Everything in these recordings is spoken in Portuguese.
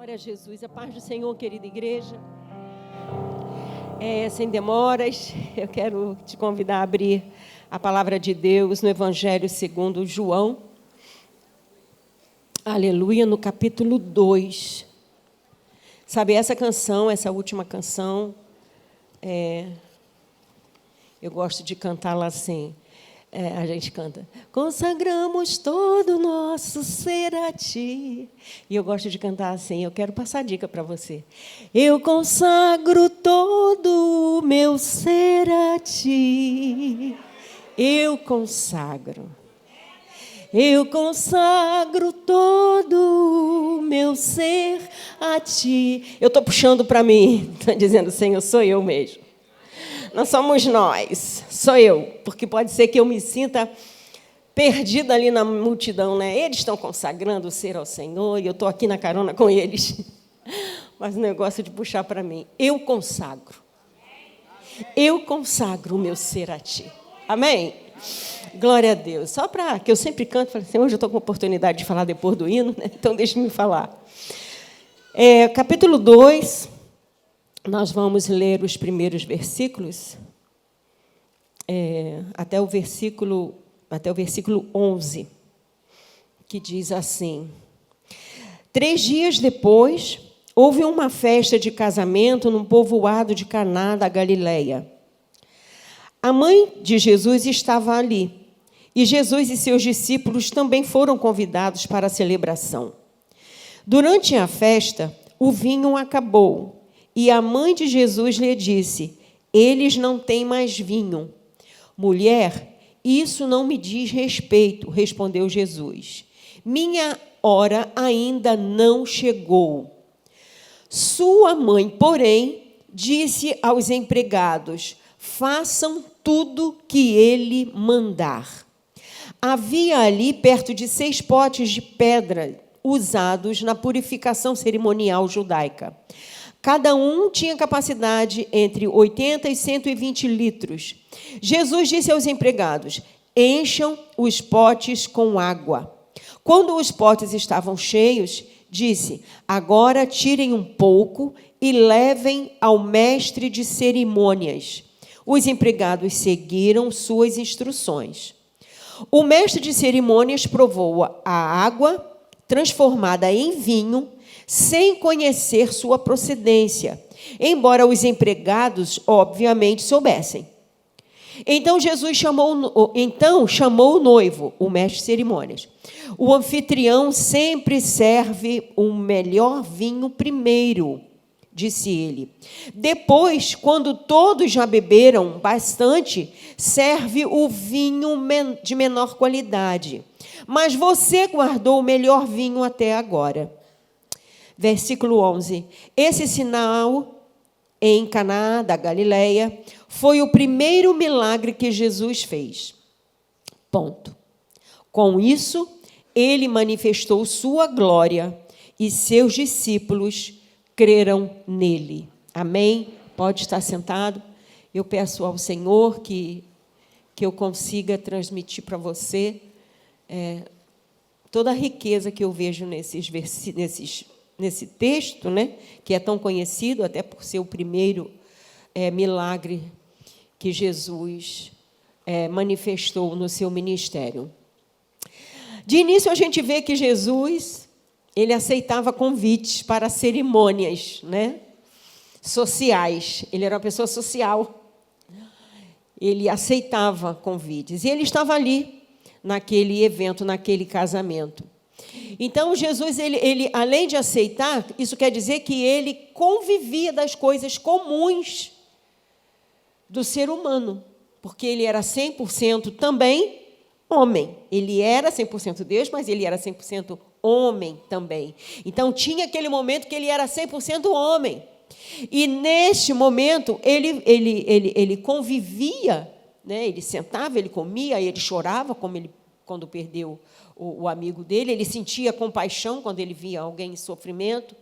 Glória a Jesus, a paz do Senhor, querida igreja. Sem demoras, eu quero te convidar a abrir a palavra de Deus no Evangelho segundo João. Aleluia, no capítulo 2. Sabe, essa canção, essa última canção, eu gosto de cantá-la assim. A gente canta: consagramos todo o nosso ser a ti. E eu gosto de cantar assim. Eu quero passar a dica para você. Eu consagro todo o meu ser a ti. Eu consagro todo o meu ser a ti. Eu estou puxando para mim, está dizendo: Senhor, sou eu mesmo. Não somos nós, sou eu, porque pode ser que eu me sinta perdida ali na multidão, né? Eles estão consagrando o ser ao Senhor e eu estou aqui na carona com eles. Mas o negócio de puxar para mim, eu consagro o meu ser a ti. Amém? Glória a Deus. Só para que eu sempre canto, falei assim, hoje eu estou com a oportunidade de falar depois do hino, né? Então deixe-me falar. Capítulo 2. Nós vamos ler os primeiros versículos, até o versículo 11, que diz assim: 3 dias depois, houve uma festa de casamento num povoado de Caná da Galileia. A mãe de Jesus estava ali, e Jesus e seus discípulos também foram convidados para a celebração. Durante a festa, o vinho acabou. E a mãe de Jesus lhe disse: eles não têm mais vinho. Mulher, isso não me diz respeito, respondeu Jesus. Minha hora ainda não chegou. Sua mãe, porém, disse aos empregados: façam tudo que ele mandar. Havia ali perto de 6 potes de pedra usados na purificação cerimonial judaica. Cada um tinha capacidade entre 80 e 120 litros. Jesus disse aos empregados: encham os potes com água. Quando os potes estavam cheios, disse: agora tirem um pouco e levem ao mestre de cerimônias. Os empregados seguiram suas instruções. O mestre de cerimônias provou a água transformada em vinho, sem conhecer sua procedência, embora os empregados, obviamente, soubessem. Então Jesus chamou o noivo, o mestre de cerimônias. O anfitrião sempre serve o melhor vinho primeiro, disse ele. Depois, quando todos já beberam bastante, serve o vinho de menor qualidade. Mas você guardou o melhor vinho até agora. Versículo 11. Esse sinal em Caná da Galileia foi o primeiro milagre que Jesus fez. Ponto. Com isso, ele manifestou sua glória e seus discípulos creram nele. Amém? Pode estar sentado. Eu peço ao Senhor que eu consiga transmitir para você toda a riqueza que eu vejo nesse texto, né, que é tão conhecido, até por ser o primeiro milagre que Jesus manifestou no seu ministério. De início, a gente vê que Jesus ele aceitava convites para cerimônias, né, sociais. Ele era uma pessoa social. Ele aceitava convites. E ele estava ali, naquele evento, naquele casamento. Então, Jesus, ele, além de aceitar, isso quer dizer que ele convivia das coisas comuns do ser humano, porque ele era 100% também homem. Ele era 100% Deus, mas ele era 100% homem também. Então, tinha aquele momento que ele era 100% homem. E, neste momento, ele convivia, né? Ele sentava, ele comia, ele chorava, quando perdeu o amigo dele, ele sentia compaixão quando ele via alguém em sofrimento.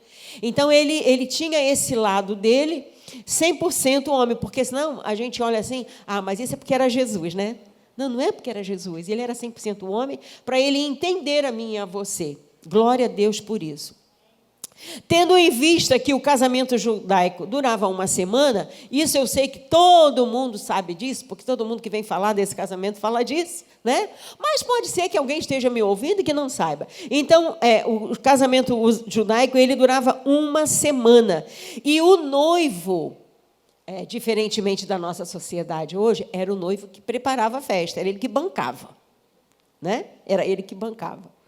Então, ele tinha esse lado dele, 100% homem, porque senão a gente olha assim, mas isso é porque era Jesus, né? Não, não é porque era Jesus, ele era 100% homem, para ele entender a mim e a você. Glória a Deus por isso. Tendo em vista que o casamento judaico durava uma semana, isso eu sei que todo mundo sabe disso, porque todo mundo que vem falar desse casamento fala disso, né? Mas pode ser que alguém esteja me ouvindo e que não saiba. Então, o casamento judaico, ele durava uma semana. E o noivo, diferentemente da nossa sociedade hoje, era o noivo que preparava a festa, era ele que bancava, né? Era ele que bancava.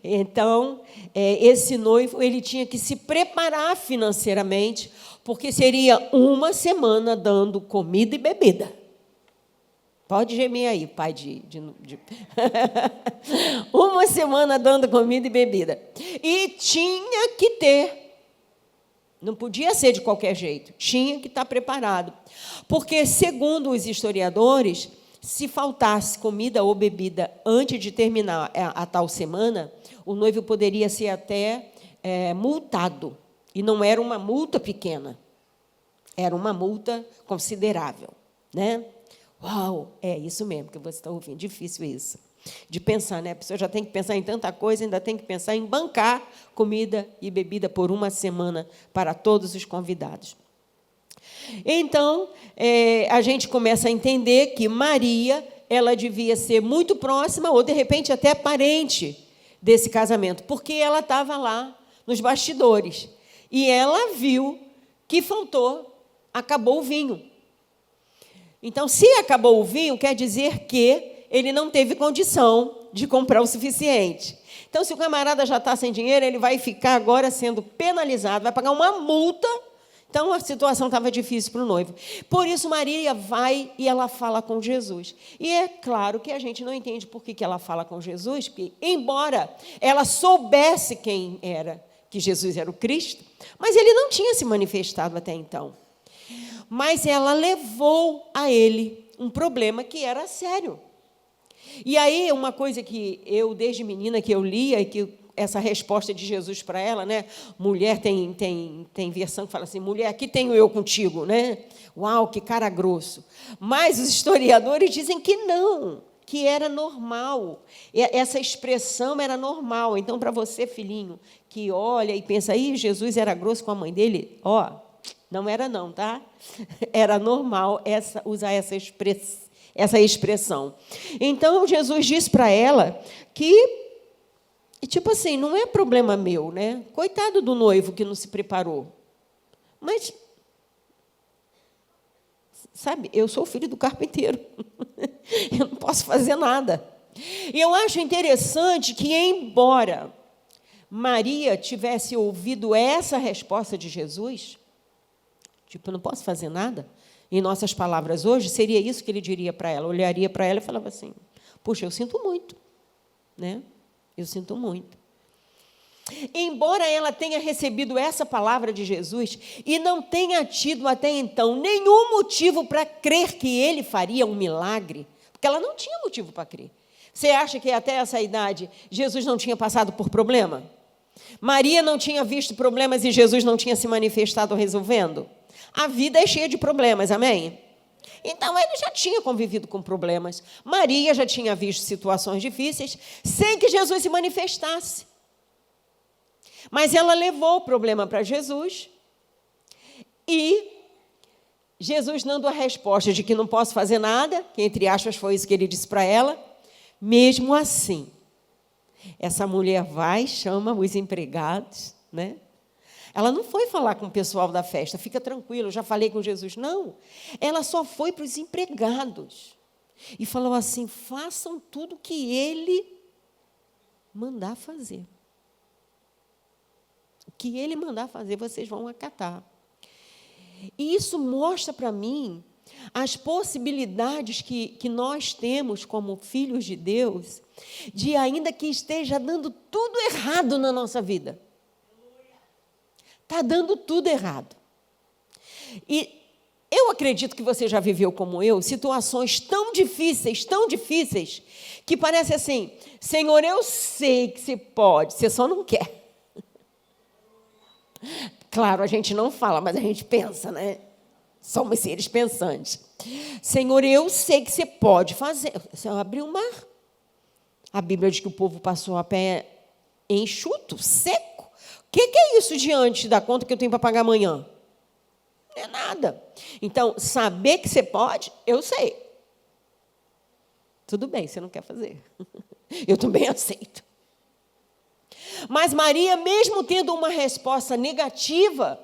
Então, esse noivo ele tinha que se preparar financeiramente, porque seria uma semana dando comida e bebida. Pode gemer aí, pai de... Uma semana dando comida e bebida. E tinha que ter. Não podia ser de qualquer jeito. Tinha que estar preparado. Porque, segundo os historiadores, se faltasse comida ou bebida antes de terminar a tal semana, o noivo poderia ser até multado. E não era uma multa pequena, era uma multa considerável, né? Uau, é isso mesmo que você está ouvindo. Difícil isso, de pensar, né? A pessoa já tem que pensar em tanta coisa, ainda tem que pensar em bancar comida e bebida por uma semana para todos os convidados. Então, a gente começa a entender que Maria, ela devia ser muito próxima, ou, de repente, até parente desse casamento, porque ela estava lá nos bastidores. E ela viu que acabou o vinho. Então, se acabou o vinho, quer dizer que ele não teve condição de comprar o suficiente. Então, se o camarada já está sem dinheiro, ele vai ficar agora sendo penalizado, vai pagar uma multa. Então, a situação estava difícil para o noivo. Por isso, Maria vai e ela fala com Jesus. E é claro que a gente não entende por que ela fala com Jesus, porque, embora ela soubesse quem era, que Jesus era o Cristo, mas ele não tinha se manifestado até então. Mas ela levou a ele um problema que era sério. E aí, uma coisa que eu, desde menina, que eu lia, e que essa resposta de Jesus para ela, né? Mulher, tem versão que fala assim, mulher, aqui tenho eu contigo, né? Uau, que cara grosso. Mas os historiadores dizem que não, que era normal. Essa expressão era normal. Então, para você, filhinho, que olha e pensa, Jesus era grosso com a mãe dele, não era não, tá? Era normal usar essa expressão. Então, Jesus disse para ela que, tipo assim, não é problema meu, né? Coitado do noivo que não se preparou. Mas, sabe, eu sou filho do carpinteiro. Eu não posso fazer nada. E eu acho interessante que, embora Maria tivesse ouvido essa resposta de Jesus, tipo, eu não posso fazer nada, em nossas palavras hoje, seria isso que ele diria para ela. Olharia para ela e falava assim, puxa, eu sinto muito, né? Eu sinto muito. Embora ela tenha recebido essa palavra de Jesus e não tenha tido até então nenhum motivo para crer que ele faria um milagre, porque ela não tinha motivo para crer. Você acha que até essa idade Jesus não tinha passado por problema? Maria não tinha visto problemas e Jesus não tinha se manifestado resolvendo? A vida é cheia de problemas, amém? Então, ele já tinha convivido com problemas. Maria já tinha visto situações difíceis sem que Jesus se manifestasse. Mas ela levou o problema para Jesus e Jesus, dando a resposta de que não posso fazer nada, que, entre aspas, foi isso que ele disse para ela, mesmo assim, essa mulher vai, chama os empregados, né? Ela não foi falar com o pessoal da festa, fica tranquilo, eu já falei com Jesus. Não, ela só foi para os empregados e falou assim, façam tudo que ele mandar fazer. O que ele mandar fazer, vocês vão acatar. E isso mostra para mim as possibilidades que nós temos como filhos de Deus, de ainda que esteja dando tudo errado na nossa vida. Está dando tudo errado. E eu acredito que você já viveu, como eu, situações tão difíceis, que parece assim, Senhor, eu sei que você pode, você só não quer. Claro, a gente não fala, mas a gente pensa, né? Somos seres pensantes. Senhor, eu sei que você pode fazer. Você abriu o mar. A Bíblia diz que o povo passou a pé enxuto, seco. que é isso diante da conta que eu tenho para pagar amanhã? Não é nada. Então, saber que você pode, eu sei. Tudo bem, você não quer fazer. Eu também aceito. Mas Maria, mesmo tendo uma resposta negativa,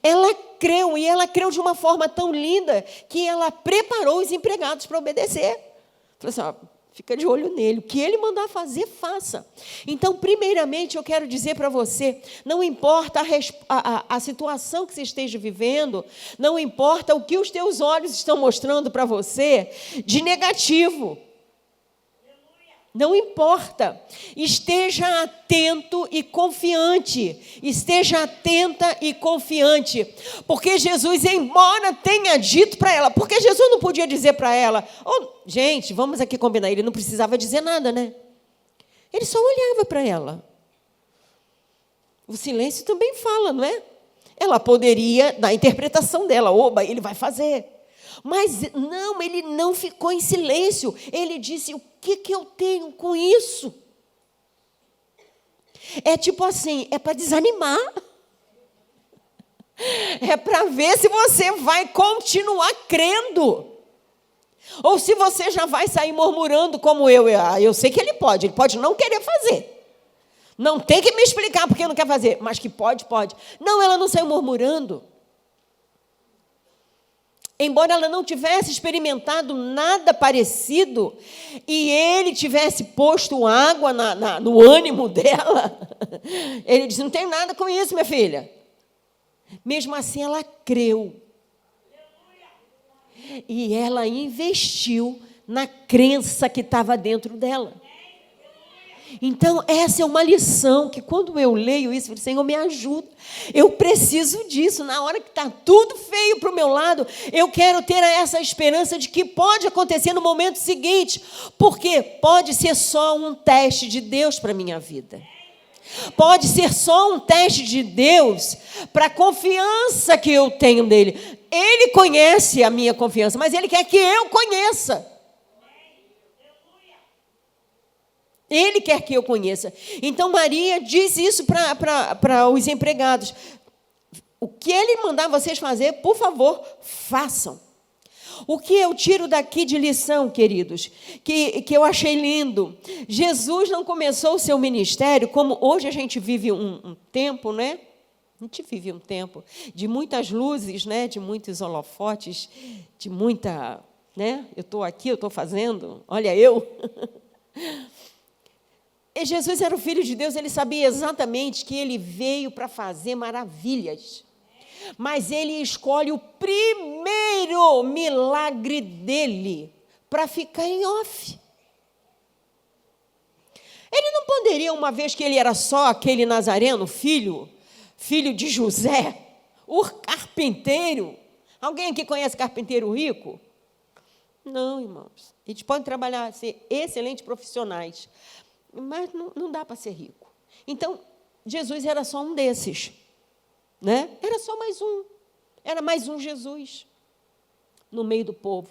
ela creu, e ela creu de uma forma tão linda que ela preparou os empregados para obedecer. Falou assim, ó, fica de olho nele, o que ele mandar fazer, faça. Então, primeiramente, eu quero dizer para você, não importa a situação que você esteja vivendo, não importa o que os teus olhos estão mostrando para você de negativo. Não importa, esteja atento e confiante, esteja atenta e confiante, porque Jesus, embora tenha dito para ela, porque Jesus não podia dizer para ela, oh, gente, vamos aqui combinar, ele não precisava dizer nada, né? Ele só olhava para ela. O silêncio também fala, não é? Ela poderia, na interpretação dela, oba, ele vai fazer. Mas não, ele não ficou em silêncio. Ele disse, o que eu tenho com isso? É tipo assim, é para desanimar. É para ver se você vai continuar crendo. Ou se você já vai sair murmurando como eu. Eu sei que ele pode não querer fazer. Não tem que me explicar porque não quer fazer, mas que pode. Não, ela não saiu murmurando. Embora ela não tivesse experimentado nada parecido, e ele tivesse posto água no ânimo dela, ele disse, não tem nada com isso, minha filha. Mesmo assim, ela creu. E ela investiu na crença que estava dentro dela. Então, essa é uma lição que quando eu leio isso, eu falo, Senhor, me ajuda. Eu preciso disso. Na hora que está tudo feio para o meu lado, eu quero ter essa esperança de que pode acontecer no momento seguinte, porque pode ser só um teste de Deus para a minha vida. Pode ser só um teste de Deus para a confiança que eu tenho nele. Ele conhece a minha confiança, mas Ele quer que eu conheça. Ele quer que eu conheça. Então, Maria diz isso para os empregados. O que ele mandar vocês fazer, por favor, façam. O que eu tiro daqui de lição, queridos, que eu achei lindo. Jesus não começou o seu ministério, como hoje a gente vive um tempo, né? A gente vive um tempo de muitas luzes, né? De muitos holofotes, de muita... né? Eu estou aqui, eu estou fazendo, olha eu... E Jesus era o Filho de Deus, ele sabia exatamente que ele veio para fazer maravilhas. Mas ele escolhe o primeiro milagre dele para ficar em off. Ele não poderia, uma vez que ele era só aquele nazareno, filho de José, o carpinteiro. Alguém aqui conhece carpinteiro rico? Não, irmãos. Eles podem trabalhar, ser excelentes profissionais. Mas não dá para ser rico. Então, Jesus era só um desses. Né? Era só mais um. Era mais um Jesus no meio do povo.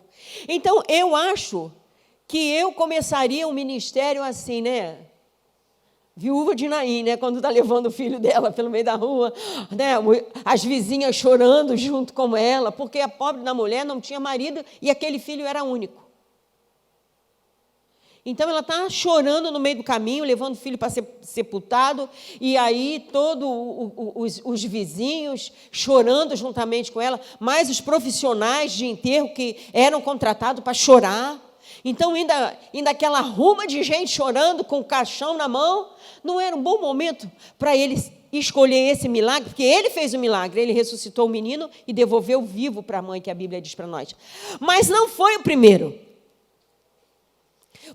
Então, eu acho que eu começaria um ministério assim, né? Viúva de Naim, né? Quando está levando o filho dela pelo meio da rua, né? As vizinhas chorando junto com ela, porque a pobre da mulher não tinha marido e aquele filho era único. Então, ela está chorando no meio do caminho, levando o filho para ser sepultado, e aí todos os vizinhos chorando juntamente com ela, mais os profissionais de enterro que eram contratados para chorar. Então, ainda aquela ruma de gente chorando com o caixão na mão, não era um bom momento para ele escolher esse milagre, porque ele fez o milagre, ele ressuscitou o menino e devolveu vivo para a mãe, que a Bíblia diz para nós. Mas não foi o primeiro.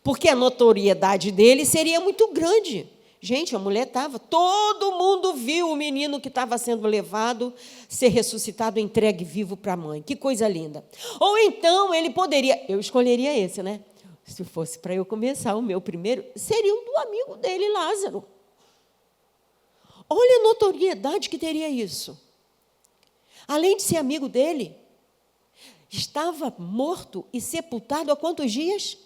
Porque a notoriedade dele seria muito grande. Gente, a mulher estava... Todo mundo viu o menino que estava sendo levado, ser ressuscitado, entregue vivo para a mãe. Que coisa linda. Ou então, ele poderia... Eu escolheria esse, né? Se fosse para eu começar, o meu primeiro seria o do amigo dele, Lázaro. Olha a notoriedade que teria isso. Além de ser amigo dele, estava morto e sepultado há quantos dias?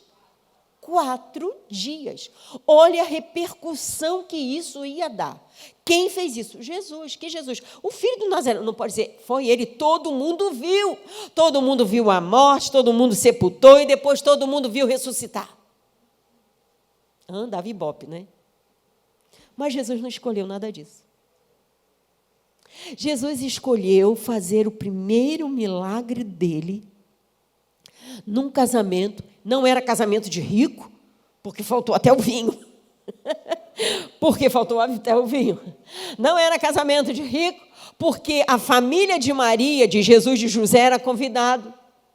4 dias. Olha a repercussão que isso ia dar. Quem fez isso? Jesus. Que Jesus? O filho do Nazareno. Não pode dizer, foi ele. Todo mundo viu. Todo mundo viu a morte, todo mundo sepultou e depois todo mundo viu ressuscitar. Dava ibope, né? Mas Jesus não escolheu nada disso. Jesus escolheu fazer o primeiro milagre dele num casamento. Não era casamento de rico, porque faltou até o vinho. Porque faltou até o vinho. Não era casamento de rico, porque a família de Maria, de Jesus, de José, era convidado.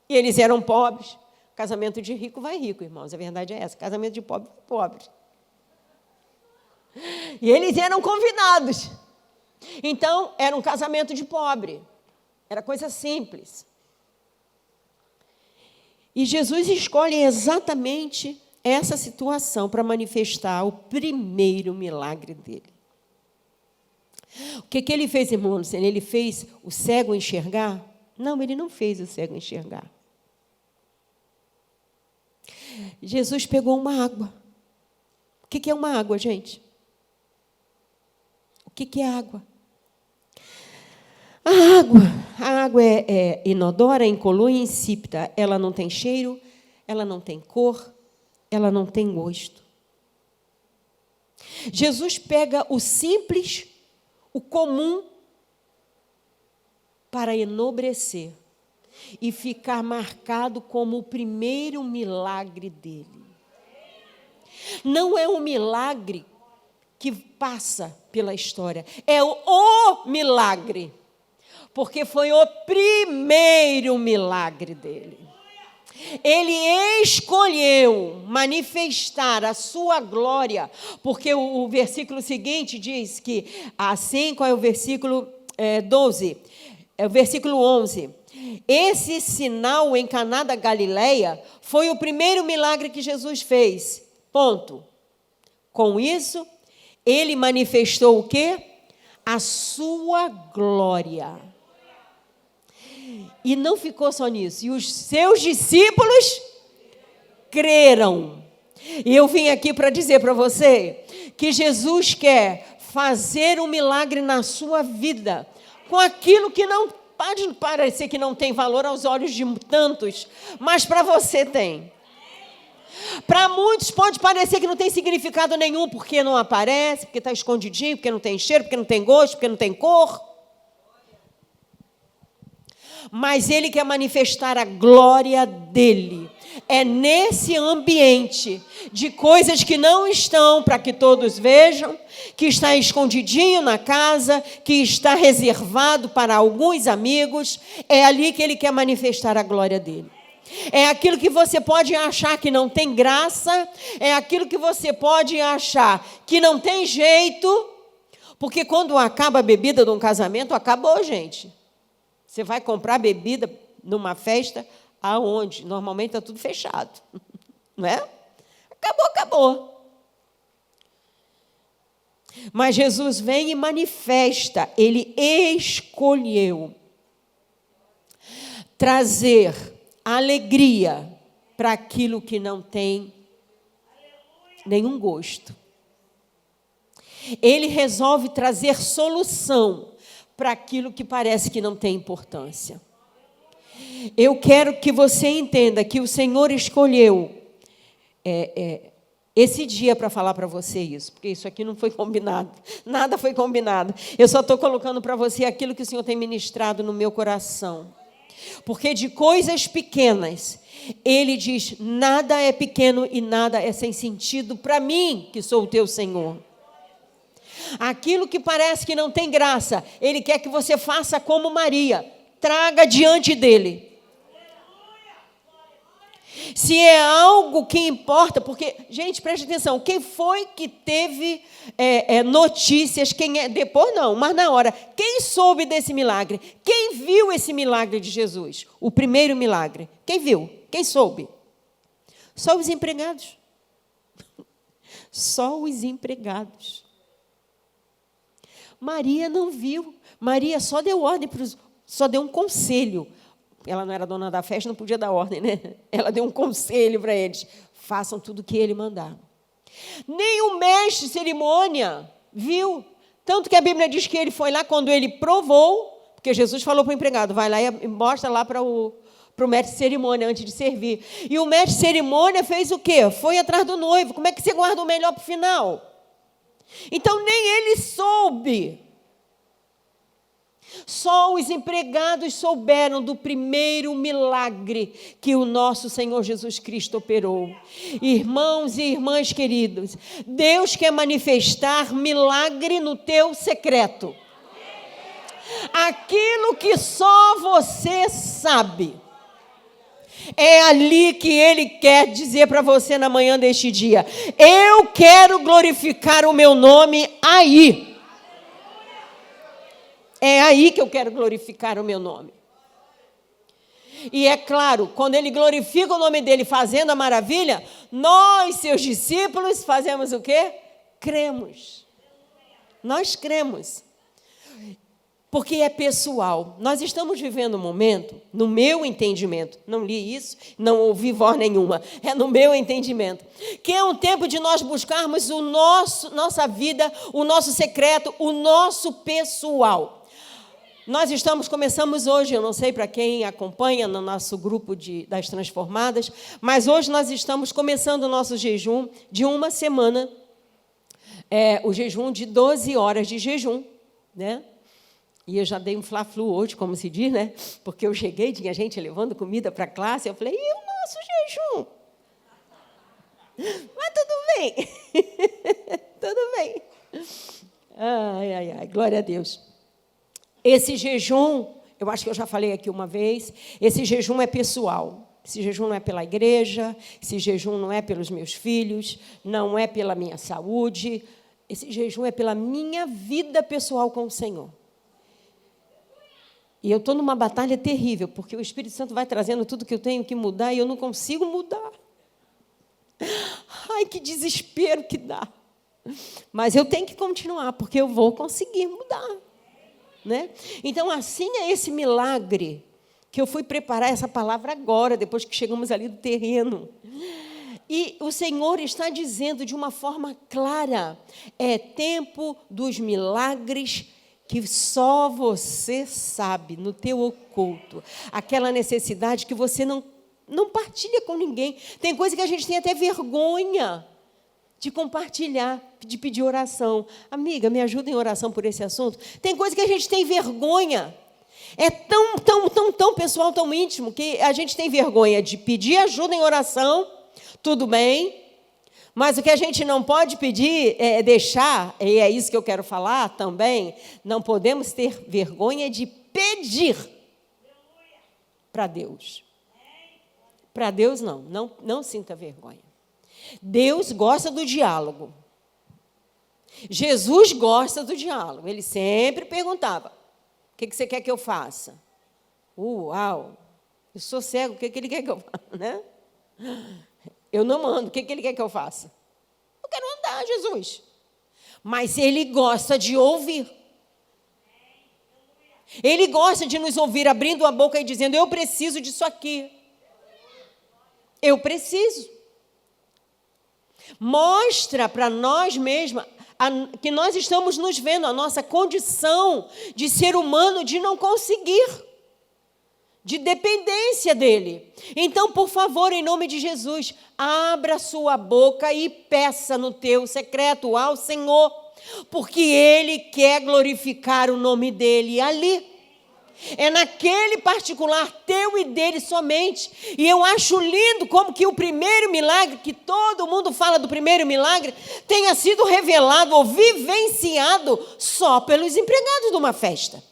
E eles eram pobres. Casamento de rico vai rico, irmãos. A verdade é essa. Casamento de pobre vai pobre. E eles eram convidados. Então, era um casamento de pobre. Era coisa simples. E Jesus escolhe exatamente essa situação para manifestar o primeiro milagre dele. O que ele fez, irmãos? Ele fez o cego enxergar? Não, ele não fez o cego enxergar. Jesus pegou uma água. O que é uma água, gente? O que é água? A água é inodora, incolor e insípida. Ela não tem cheiro, ela não tem cor, ela não tem gosto. Jesus pega o simples, o comum, para enobrecer e ficar marcado como o primeiro milagre dele. Não é um milagre que passa pela história, é o milagre. Porque foi o primeiro milagre dele. Ele escolheu manifestar a sua glória, porque o versículo seguinte diz que, assim, qual é o versículo 12? É o versículo 11. Esse sinal em Caná da Galileia foi o primeiro milagre que Jesus fez. Ponto. Com isso, ele manifestou o quê? A sua glória. E não ficou só nisso. E os seus discípulos creram. E eu vim aqui para dizer para você que Jesus quer fazer um milagre na sua vida com aquilo que não pode parecer que não tem valor aos olhos de tantos, mas para você tem. Para muitos pode parecer que não tem significado nenhum, porque não aparece, porque está escondidinho, porque não tem cheiro, porque não tem gosto, porque não tem cor. Mas ele quer manifestar a glória dele. É nesse ambiente de coisas que não estão para que todos vejam, que está escondidinho na casa, que está reservado para alguns amigos, é ali que ele quer manifestar a glória dele. É aquilo que você pode achar que não tem graça, é aquilo que você pode achar que não tem jeito, porque quando acaba a bebida de um casamento, acabou, gente. Você vai comprar bebida numa festa, aonde? Normalmente está tudo fechado. Não é? Acabou. Mas Jesus vem e manifesta. Ele escolheu trazer alegria para aquilo que não tem nenhum gosto. Ele resolve trazer solução para aquilo que parece que não tem importância. Eu quero que você entenda que o Senhor escolheu esse dia para falar para você isso, porque isso aqui não foi combinado, nada foi combinado. Eu só estou colocando para você aquilo que o Senhor tem ministrado no meu coração. Porque de coisas pequenas, Ele diz, nada é pequeno e nada é sem sentido para mim, que sou o teu Senhor. Aquilo que parece que não tem graça, Ele quer que você faça como Maria, traga diante dEle. Se é algo que importa, porque, gente, preste atenção, quem foi que teve notícias, depois não, mas na hora, quem soube desse milagre? Quem viu esse milagre de Jesus? O primeiro milagre. Quem viu? Quem soube? Só os empregados. Só os empregados. Maria não viu. Maria só deu ordem, só deu um conselho. ela não era dona da festa, não podia dar ordem, né? Ela deu um conselho para eles: façam tudo o que ele mandar. Nem o mestre de cerimônia viu. Tanto que a Bíblia diz que ele foi lá quando ele provou, porque Jesus falou para o empregado: vai lá e mostra lá para o mestre de cerimônia antes de servir. E o mestre de cerimônia fez o quê? Foi atrás do noivo. Como é que você guarda o melhor para o final? Então, nem ele soube. Só os empregados souberam do primeiro milagre que o nosso Senhor Jesus Cristo operou. Irmãos e irmãs queridos, Deus quer manifestar milagre no teu secreto. Aquilo que só você sabe. É ali que Ele quer dizer para você na manhã deste dia: eu quero glorificar o meu nome aí. É aí que eu quero glorificar o meu nome. E é claro, quando Ele glorifica o nome dEle fazendo a maravilha, nós, seus discípulos, fazemos o quê? Cremos. Nós cremos. Porque é pessoal. Nós estamos vivendo um momento, no meu entendimento, não li isso, não ouvi voz nenhuma, é no meu entendimento, que é um tempo de nós buscarmos nossa vida, o nosso secreto, o nosso pessoal. Nós começamos hoje, eu não sei para quem acompanha no nosso grupo das Transformadas, mas hoje nós estamos começando o nosso jejum de uma semana, o jejum de 12 horas de jejum, né? E eu já dei um fla-flu hoje, como se diz, né? Porque eu cheguei, tinha gente levando comida para a classe, eu falei: e o nosso jejum? Mas tudo bem, tudo bem. Ai, ai, ai, glória a Deus. Esse jejum, eu acho que eu já falei aqui uma vez, esse jejum é pessoal. Esse jejum não é pela igreja, esse jejum não é pelos meus filhos, não é pela minha saúde, esse jejum é pela minha vida pessoal com o Senhor. E eu estou numa batalha terrível, porque o Espírito Santo vai trazendo tudo que eu tenho que mudar e eu não consigo mudar. Ai, que desespero que dá. Mas eu tenho que continuar, porque eu vou conseguir mudar. Né? Então, assim é esse milagre, que eu fui preparar essa palavra agora, depois que chegamos ali do terreno. E o Senhor está dizendo de uma forma clara: é tempo dos milagres que só você sabe, no teu oculto. Aquela necessidade que você não partilha com ninguém. Tem coisa que a gente tem até vergonha de compartilhar, de pedir oração. Amiga, me ajuda em oração por esse assunto. Tem coisa que a gente tem vergonha. É tão pessoal, tão íntimo, que a gente tem vergonha de pedir ajuda em oração, tudo bem, mas o que a gente não pode pedir é deixar, e é isso que eu quero falar também, não podemos ter vergonha de pedir para Deus. Para Deus, não sinta vergonha. Deus gosta do diálogo. Jesus gosta do diálogo. Ele sempre perguntava: o que você quer que eu faça? Uau! Eu sou cego, o que ele quer que eu faça? Né? Eu não ando, o que ele quer que eu faça? Eu quero andar, Jesus. Mas Ele gosta de ouvir. Ele gosta de nos ouvir abrindo a boca e dizendo: eu preciso disso aqui. Eu preciso. Mostra para nós mesmos que nós estamos nos vendo, a nossa condição de ser humano, de não conseguir, de dependência dele. Então, por favor, em nome de Jesus, abra sua boca e peça no teu secreto ao Senhor, porque Ele quer glorificar o nome dele ali. É naquele particular teu e dele somente. E eu acho lindo como que o primeiro milagre, que todo mundo fala do primeiro milagre, tenha sido revelado ou vivenciado só pelos empregados de uma festa.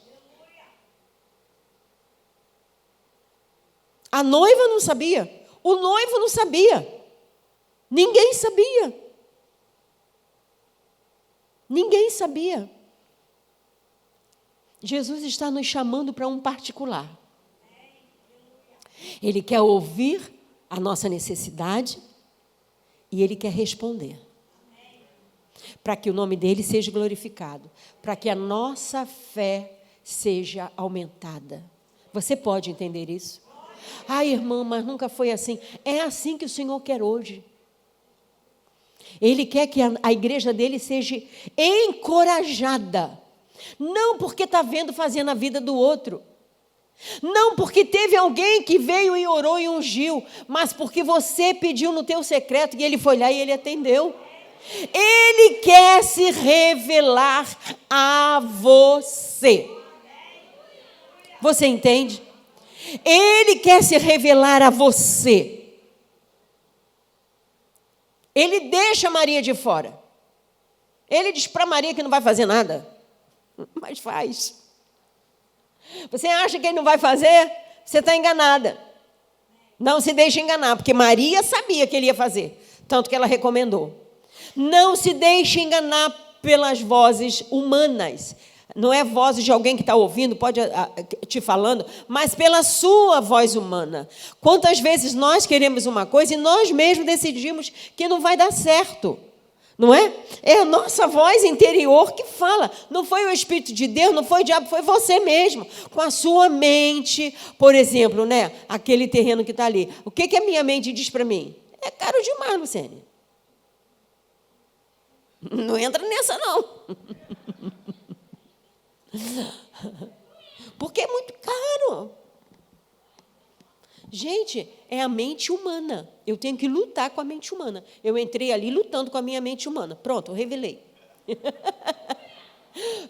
A noiva não sabia, o noivo não sabia, ninguém sabia. Ninguém sabia. Jesus está nos chamando para um particular. Ele quer ouvir a nossa necessidade e Ele quer responder. Para que o nome dEle seja glorificado. Para que a nossa fé seja aumentada. Você pode entender isso? Ah, irmã, mas nunca foi assim. É assim que o Senhor quer hoje. Ele quer que a igreja dele seja encorajada. Não porque está vendo fazer na vida do outro. Não porque teve alguém que veio e orou e ungiu. Mas porque você pediu no teu secreto e ele foi lá e ele atendeu. Ele quer se revelar a você. Você entende? Ele quer se revelar a você. Ele deixa Maria de fora. Ele diz para Maria que não vai fazer nada, mas faz. Você acha que ele não vai fazer? Você está enganada. Não se deixe enganar, porque Maria sabia que ele ia fazer, tanto que ela recomendou. Não se deixe enganar pelas vozes humanas. Não é vozes de alguém que está ouvindo, pode te falando, mas pela sua voz humana. Quantas vezes nós queremos uma coisa e nós mesmos decidimos que não vai dar certo, não é? É a nossa voz interior que fala. Não foi o Espírito de Deus, não foi o diabo, foi você mesmo, com a sua mente. Por exemplo, né? Aquele terreno que está ali. O que a minha mente diz para mim? É caro demais, Luciane. Não entra nessa, não. Porque é muito caro. Gente, é a mente humana. Eu tenho que lutar com a mente humana. Eu entrei ali lutando com a minha mente humana. Pronto, eu revelei.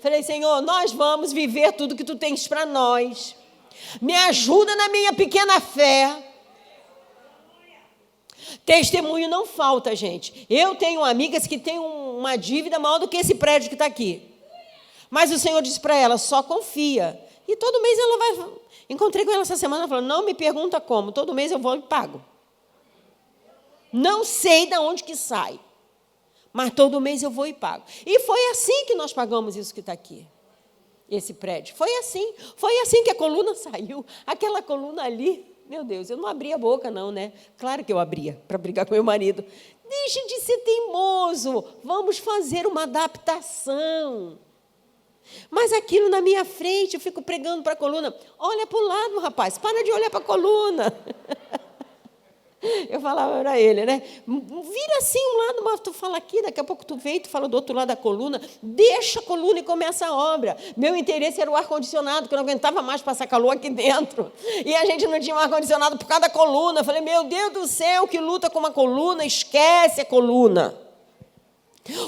Falei, Senhor, nós vamos viver tudo que Tu tens para nós. Me ajuda na minha pequena fé. Testemunho não falta, gente. Eu tenho amigas que têm uma dívida maior do que esse prédio que está aqui. Mas o Senhor disse para ela, só confia. E todo mês ela vai... Encontrei com ela essa semana, ela falou, não me pergunta como, todo mês eu vou e pago. Não sei de onde que sai, mas todo mês eu vou e pago. E foi assim que nós pagamos isso que está aqui, esse prédio. Foi assim que a coluna saiu. Aquela coluna ali, meu Deus, eu não abria a boca não, né? Claro que eu abria, para brigar com meu marido. Deixe de ser teimoso, vamos fazer uma adaptação. Mas aquilo na minha frente, eu fico pregando para a coluna. Olha para o lado, rapaz, para de olhar para a coluna. Eu falava para ele, né? Vira assim um lado, mas tu fala aqui, daqui a pouco tu vem, tu fala do outro lado da coluna. Deixa a coluna e começa a obra. Meu interesse era o ar-condicionado, que eu não aguentava mais passar calor aqui dentro. E a gente não tinha um ar-condicionado por causa da coluna. Eu falei, meu Deus do céu, que luta com uma coluna, esquece a coluna.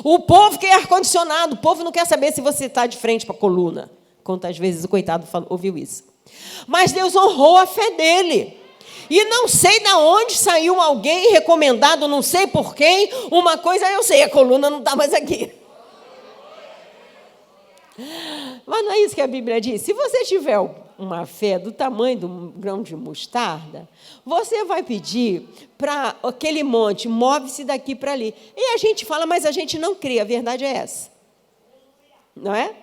O povo quer ar-condicionado, o povo não quer saber se você está de frente para a coluna. Quantas vezes o coitado ouviu isso. Mas Deus honrou a fé dele. E não sei de onde saiu alguém recomendado, não sei por quem. Uma coisa eu sei, a coluna não está mais aqui. Mas não é isso que a Bíblia diz. Se você tiver uma fé do tamanho de um grão de mostarda, você vai pedir para aquele monte, move-se daqui para ali. E a gente fala, mas a gente não crê, a verdade é essa. Não é?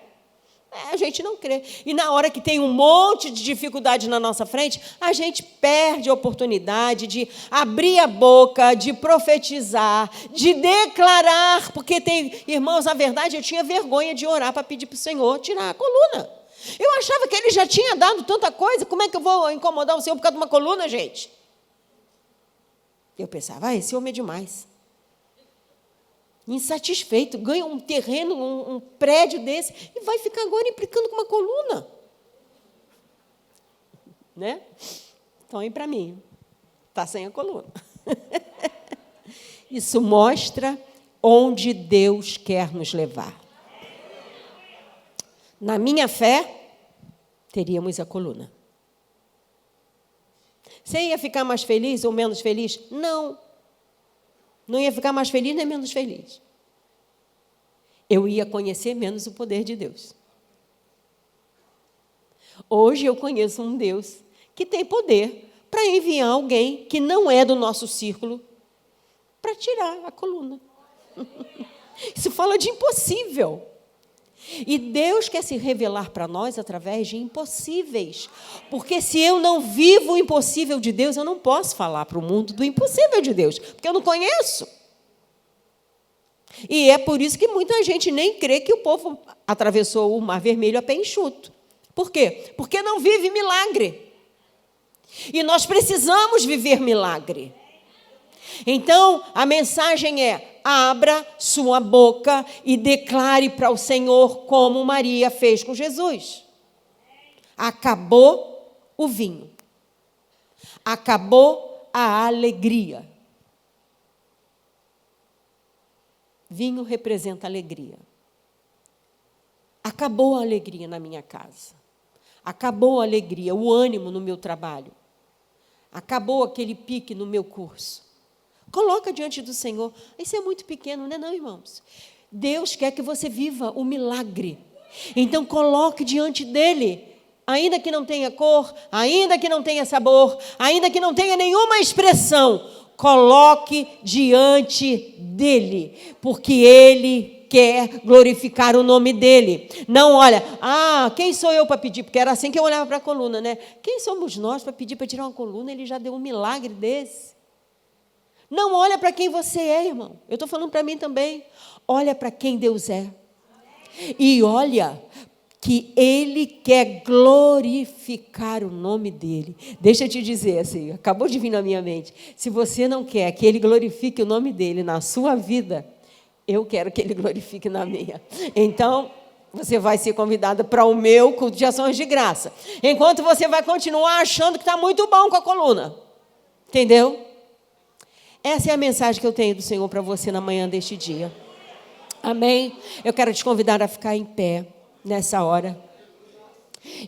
A gente não crê. E na hora que tem um monte de dificuldade na nossa frente, a gente perde a oportunidade de abrir a boca, de profetizar, de declarar, porque tem, irmãos, na verdade, eu tinha vergonha de orar para pedir para o Senhor tirar a coluna. Eu achava que Ele já tinha dado tanta coisa, como é que eu vou incomodar o Senhor por causa de uma coluna, gente? Eu pensava, esse homem é demais. Insatisfeito, ganha um terreno, um prédio desse, e vai ficar agora implicando com uma coluna. Né? Então, aí para mim, está sem a coluna. Isso mostra onde Deus quer nos levar. Na minha fé, teríamos a coluna. Você ia ficar mais feliz ou menos feliz? Não. Não ia ficar mais feliz nem menos feliz. Eu ia conhecer menos o poder de Deus. Hoje eu conheço um Deus que tem poder para enviar alguém que não é do nosso círculo para tirar a coluna. Isso fala de impossível. E Deus quer se revelar para nós através de impossíveis. Porque se eu não vivo o impossível de Deus, eu não posso falar para o mundo do impossível de Deus, porque eu não conheço. E é por isso que muita gente nem crê que o povo atravessou o Mar Vermelho a pé enxuto. Por quê? Porque não vive milagre. E nós precisamos viver milagre. Então, a mensagem é: abra sua boca e declare para o Senhor como Maria fez com Jesus. Acabou o vinho. Acabou a alegria. Vinho representa alegria. Acabou a alegria na minha casa. Acabou a alegria, o ânimo no meu trabalho. Acabou aquele pique no meu curso. Coloca diante do Senhor. Isso é muito pequeno, não é não, irmãos? Deus quer que você viva o milagre. Então coloque diante dele. Ainda que não tenha cor, ainda que não tenha sabor, ainda que não tenha nenhuma expressão, coloque diante dele, porque ele quer glorificar o nome dele. Não olha, quem sou eu para pedir? Porque era assim que eu olhava para a coluna, né? Quem somos nós para pedir para tirar uma coluna? Ele já deu um milagre desse. Não olha para quem você é, irmão. Eu estou falando para mim também. Olha para quem Deus é. E olha que ele quer glorificar o nome dele. Deixa eu te dizer assim, acabou de vir na minha mente. Se você não quer que ele glorifique o nome dele na sua vida, eu quero que ele glorifique na minha. Então, você vai ser convidada para o meu culto de ações de graça. Enquanto você vai continuar achando que está muito bom com a coluna. Entendeu? Essa é a mensagem que eu tenho do Senhor para você na manhã deste dia. Amém? Eu quero te convidar a ficar em pé nessa hora.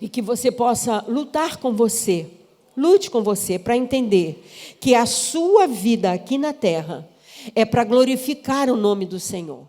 E que você possa lutar com você. Lute com você para entender que a sua vida aqui na terra é para glorificar o nome do Senhor.